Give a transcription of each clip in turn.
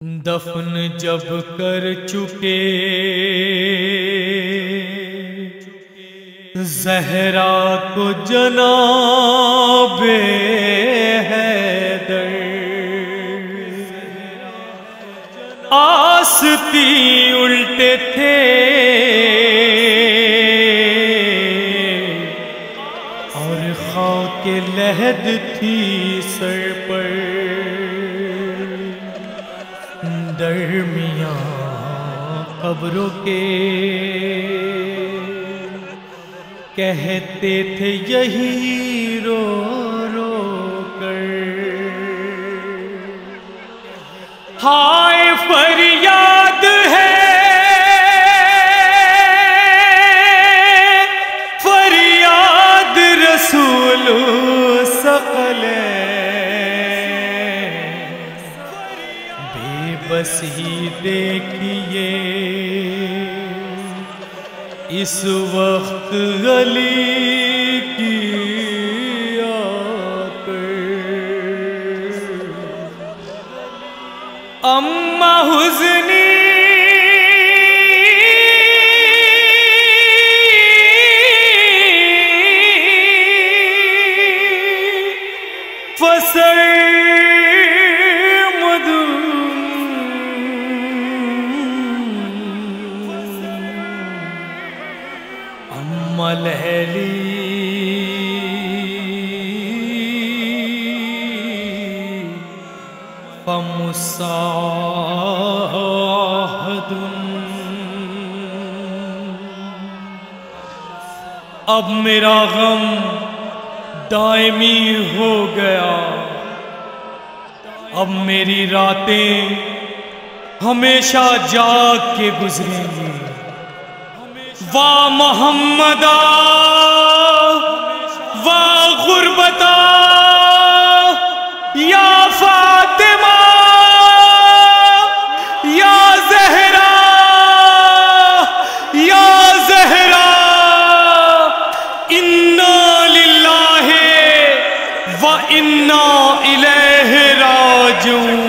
دفن جب کر چکے زہرا کو جناب حیدر، آستی الٹے تھے اور خاک لحد تھی سر پر، درمیان قبروں کے کہتے تھے یہی رو رو کر، ہائے فریاد ہے فریاد رسول ثقلین، بے بس ہی دیکھیے اس وقت علی کی آ کر، اما حزنی فسر لیلی فمصاحد، اب میرا غم دائمی ہو گیا، اب میری راتیں ہمیشہ جاگ کے گزریں گی، وا محمدا وا غربتا یا فاطمہ یا زہرا یا زہرا، انا للہ و انا الیہ راجعون۔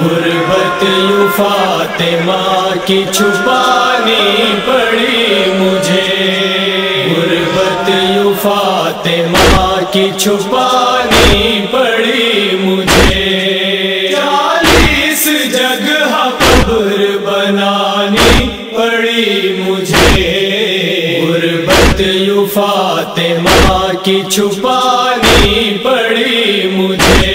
غربت یوں فاطمہ کی چھپانی پڑی مجھے، غربت یوں فاطمہ کی چھپانی پڑی مجھے، 40 جگہ قبر بنانی پڑی مجھے، غربت یوں فاطمہ کی چھپانی پڑی مجھے،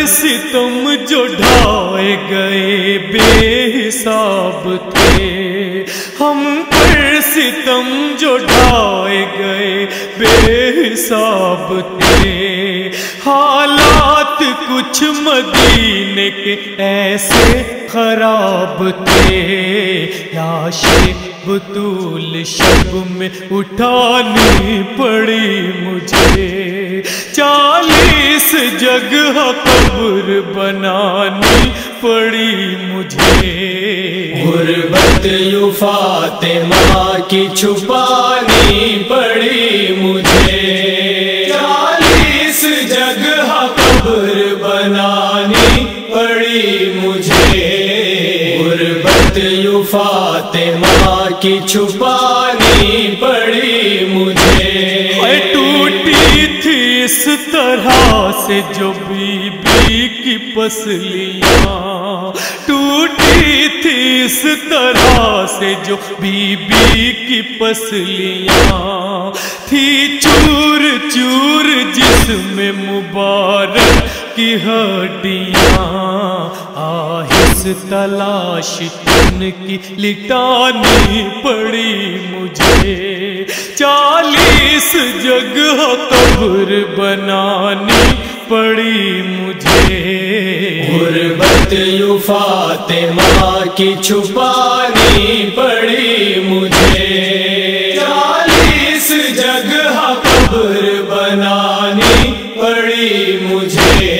ستم جو ڈھائے گئے بے حساب تھے، ہم پر ستم جو ڈھائے گئے بے حساب تھے، حالات کچھ مدینے کے ایسے خراب تھے، یا شب طول شب میں اٹھانی پڑی مجھے، 40 جگہ قبر بنانی پڑی مجھے، غربت یوں فاطمہ کی چھپانی پڑی مجھے، 40 جگہ قبر بنانی پڑی مجھے، غربت یوں فاطمہ کی چھپانی پڑی مجھے، ٹوٹی تھی اس طرح سے جو بی بی کی پسلیاں، ٹوٹی تھی اس طرح سے جو بی بی کی پسلیاں، تھی چور چور جسم مبارک کی ہڈیاں، آہس تلاش ان کی لٹانی پڑی مجھے، 40 جگہ قبر بنانی پڑی مجھے، غربت یوں فاطمہ کی چھپانی پڑی مجھے، 40 جگہ قبر بنانی پڑی مجھے،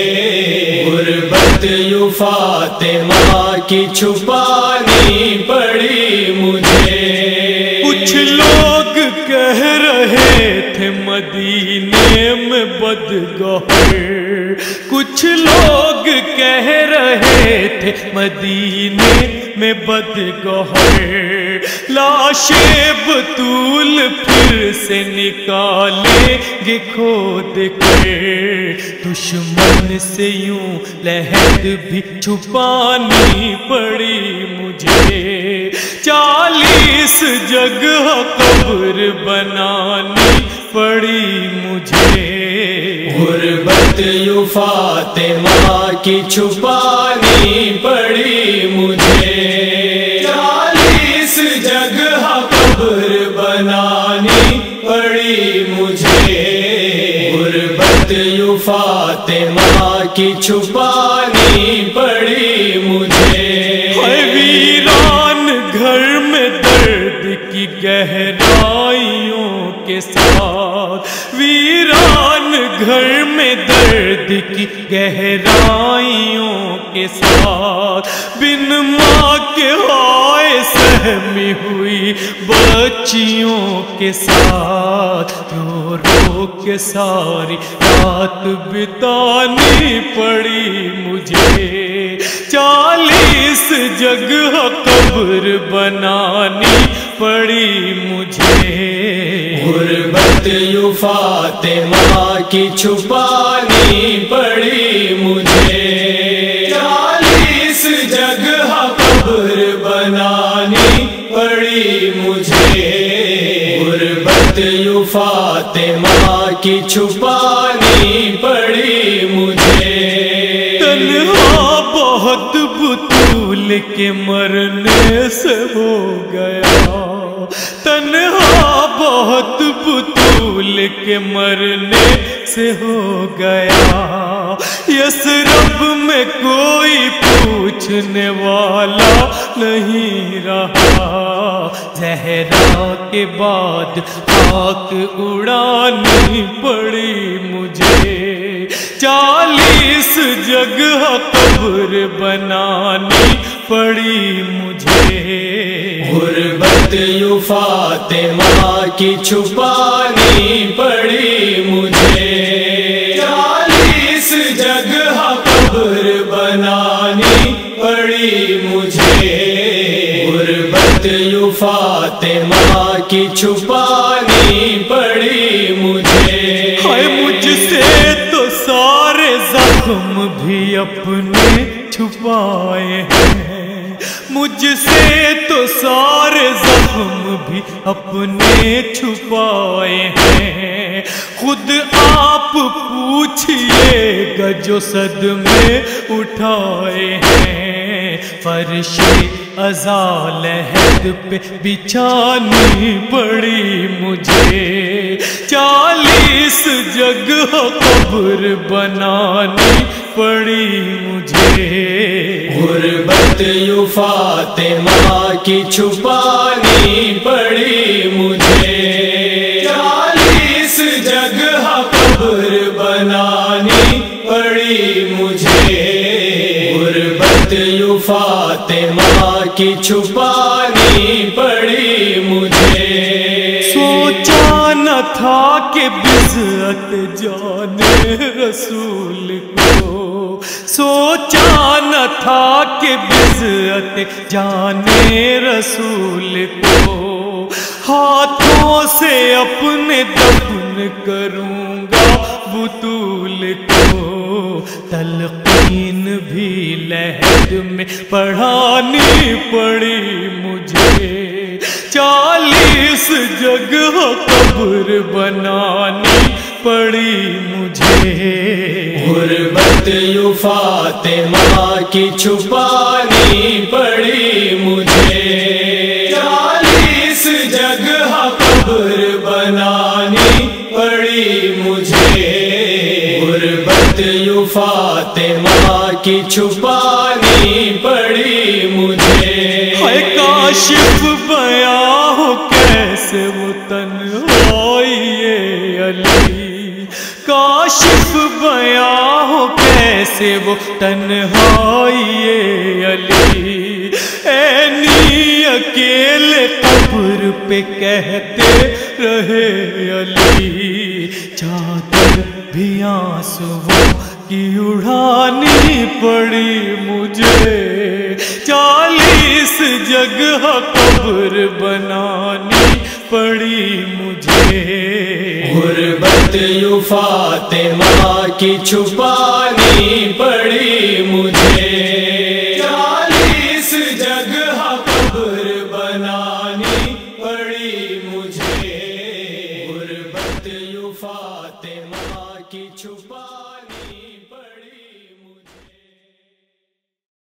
غربت یوں فاطمہ کی چھپانی پڑی مجھے، کچھ لوگ کہہ رہے رہے تھے مدینے میں بدگہر، کچھ لوگ کہہ رہے تھے مدینے میں بدگہر، لاشیں بطول پھر سے نکالیں گے کھود کر، دشمن سے یوں لحد بھی چھپانی پڑی مجھے، 40 جگہ قبر بنانی پڑی مجھے، غربت یوں فاطمہ کی چھپانی پڑی مجھے، 40 جگہ قبر بنانی پڑی مجھے، غربت یوں فاطمہ کی چھپانی پڑی مجھے، ویران گھر میں درد کی گہرائیوں کے ساتھ، ویران گھر میں درد کی گہرائیوں کے ساتھ، بن ماں کے ہائے سہمی ہوئی بچیوں کے ساتھ، رو رو کے ساری رات بتانی پڑی مجھے، 40 جگہ قبر بنانی پڑی مجھے، غربت یوں فاطمہ کی چھپانی پڑی مجھے، 40 جگہ قبر بنانی پڑی مجھے، غربت یوں فاطمہ کی چھپانی پڑی مجھے، تنہا بہت بطول کے مرنے سے ہو گیا، تنہا بہت بطول کے مرنے سے ہو گیا، یثرب میں کوئی پوچھنے والا نہیں رہا، زہرا کے بعد خاک اڑانی پڑی مجھے، 40 جگہ قبر بنانی پڑی مجھے، غربت یوں فاطمہ کی چھپانی پڑی مجھے، 40 جگہ قبر بنانی پڑی مجھے، غربت یوں فاطمہ کی چھپانی پڑی مجھے، مجھ سے تو سارے زخم بھی اپنے چھپائے ہیں، مجھ سے تو سارے زخم بھی اپنے چھپائے ہیں، خود آپ پوچھئے گا جو صدمے اٹھائے ہیں، فرش عزا لحد پہ بچھانی پڑی مجھے، 40 جگہ قبر بنانی پڑی مجھے، غربت یوں فاطمہ کی چھپانی پڑی مجھے، 40 جگہ قبر بنانی پڑی مجھے، غربت یوں فاطمہ کی چھپانی پڑی مجھے، سوچا نہ تھا کہ بضعت جان رسول کو، سوچا نہ تھا کہ بضعت جان رسول کو، ہاتھوں سے اپنے دفن کروں گا بطول کو، تلقین بھی لحد میں پڑھانی پڑی مجھے، 40 جگہ قبر بنانی پڑی مجھے، غربت یوں فاطمہ کی چھپانی پڑی مجھے، 40 جگہ قبر بنانی پڑی مجھے، غربت یوں فاطمہ کی چھپانی پڑی مجھے، کاشف بیاں ہو کیسے وہ تنہائی علی، کاشف بیاں ہو کیسے وہ تنہائی علی، اے نی اکیلے قبر پہ کہتے رہے علی، چادر بھی آنسوؤں کی اڑانی پڑی مجھے، 40 جگہ قبر بنانی پڑی مجھے، غربت یوں فاطمہ کی چھپانی پڑی مجھے، 40 جگہ قبر بنانی پڑی مجھے، غربت یوں فاطمہ کی چھپانی